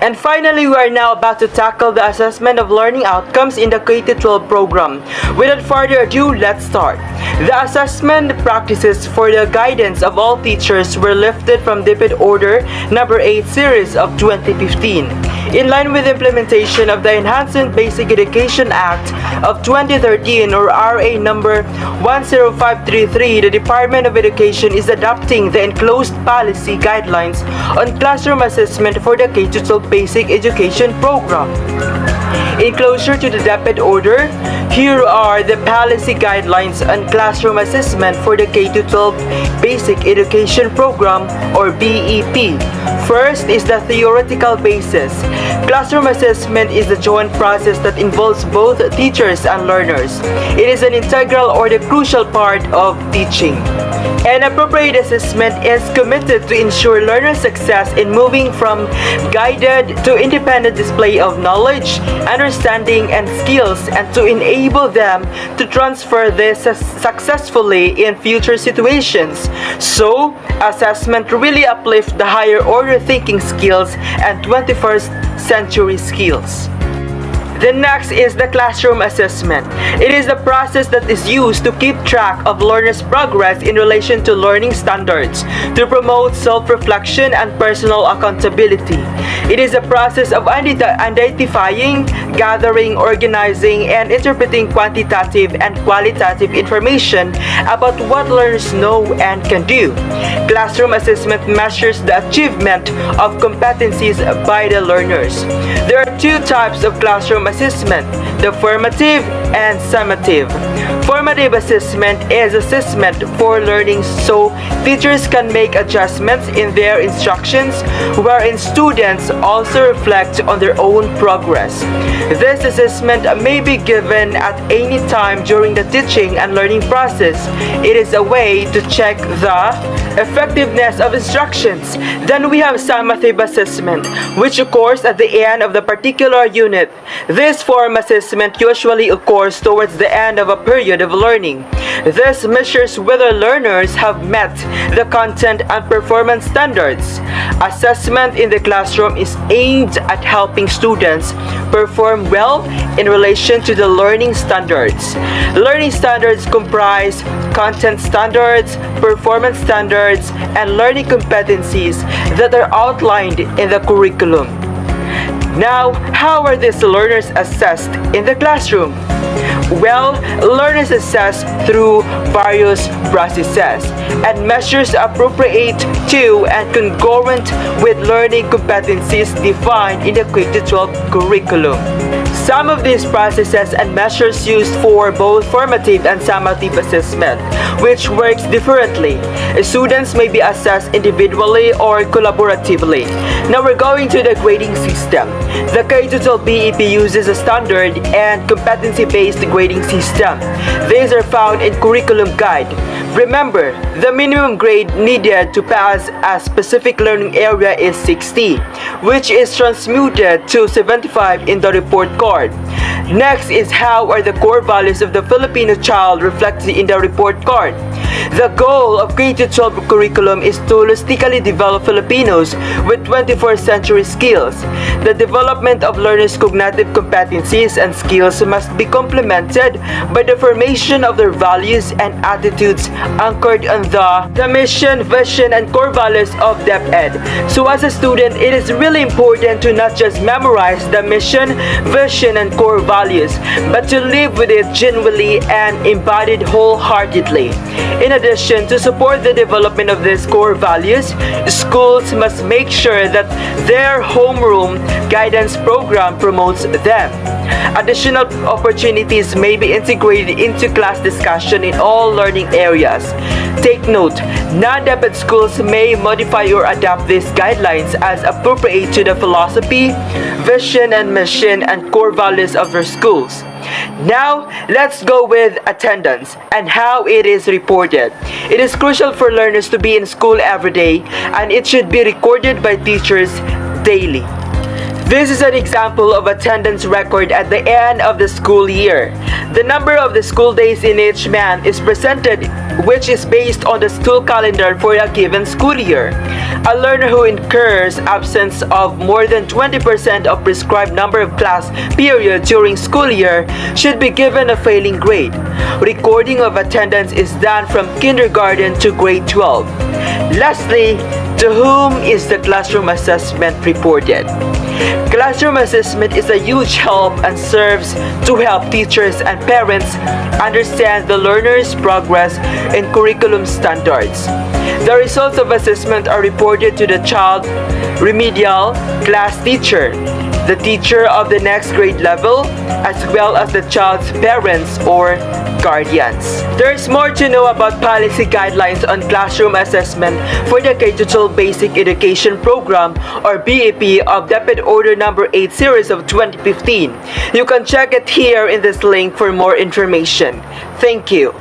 And finally, we are now about to tackle the assessment of learning outcomes in the K-12 program. Without further ado, let's start. The assessment practices for the guidance of all teachers were lifted from DepEd Order number 8 series of 2015. In line with the implementation of the Enhanced Basic Education Act of 2013 or RA number 10533, the Department of Education is adopting the enclosed policy guidelines on classroom assessment for the K-12 Basic Education Program. In closure to the DepEd Order, here are the policy guidelines on classroom assessment for the K-12 Basic Education Program or BEP. First is the theoretical basis. Classroom assessment is a joint process that involves both teachers and learners. It is an integral or the crucial part of teaching. An appropriate assessment is committed to ensure learner success in moving from guided to independent display of knowledge, understanding, and skills, and to enable them to transfer this successfully in future situations. So, assessment really uplifts the higher order thinking skills and 21st century skills. The next is the classroom assessment. It is the process that is used to keep track of learners' progress in relation to learning standards, to promote self-reflection and personal accountability. It is a process of identifying, gathering, organizing, and interpreting quantitative and qualitative information about what learners know and can do. Classroom assessment measures the achievement of competencies by the learners. There are two types of classroom assessment, the formative and summative. Formative assessment is assessment for learning so teachers can make adjustments in their instructions wherein students also reflect on their own progress. This assessment may be given at any time during the teaching and learning process. It is a way to check the effectiveness of instructions. Then we have summative assessment, which occurs at the end of the particular unit. This form assessment usually occurs towards the end of a period of learning. This measures whether learners have met the content and performance standards. Assessment in the classroom is aimed at helping students perform well in relation to the learning standards. Learning standards comprise content standards, performance standards, and learning competencies that are outlined in the curriculum. Now, how are these learners assessed in the classroom? Well, learners assess through various processes and measures appropriate to and congruent with learning competencies defined in the K-12 curriculum. Some of these processes and measures used for both formative and summative assessment, which works differently. Students may be assessed individually or collaboratively. Now we're going to the grading system. The K-12 BEP uses a standard and competency-based grading system. These are found in curriculum guide. Remember, the minimum grade needed to pass a specific learning area is 60, which is transmuted to 75 in the report card. Next is how are the core values of the Filipino child reflected in the report card. The goal of K-12 curriculum is to holistically develop Filipinos with 21st century skills. The development of learners' cognitive competencies and skills must be complemented by the formation of their values and attitudes anchored on the mission, vision, and core values of DepEd. So as a student, it is really important to not just memorize the mission, vision, and core values, but to live with it genuinely and embodied wholeheartedly. In addition, to support the development of these core values, schools must make sure that their homeroom guidance program promotes them. Additional opportunities may be integrated into class discussion in all learning areas. Take note, non-DepEd schools may modify or adapt these guidelines as appropriate to the philosophy, vision and mission and core values of their schools. Now, let's go with attendance and how it is reported. It is crucial for learners to be in school every day, and it should be recorded by teachers daily. This is an example of attendance record at the end of the school year. The number of the school days in each month is presented which is based on the school calendar for a given school year. A learner who incurs absence of more than 20% of prescribed number of class periods during school year should be given a failing grade. Recording of attendance is done from kindergarten to grade 12. Lastly, to whom is the classroom assessment reported? Classroom assessment is a huge help and serves to help teachers and parents understand the learner's progress in curriculum standards. The results of assessment are reported to the child remedial class teacher, the teacher of the next grade level, as well as the child's parents or guardians. There's more to know about policy guidelines on classroom assessment for the K-12 Basic Education Program or BEP of DepEd Order Number 8 Series of 2015. You can check it here in this link for more information. Thank you.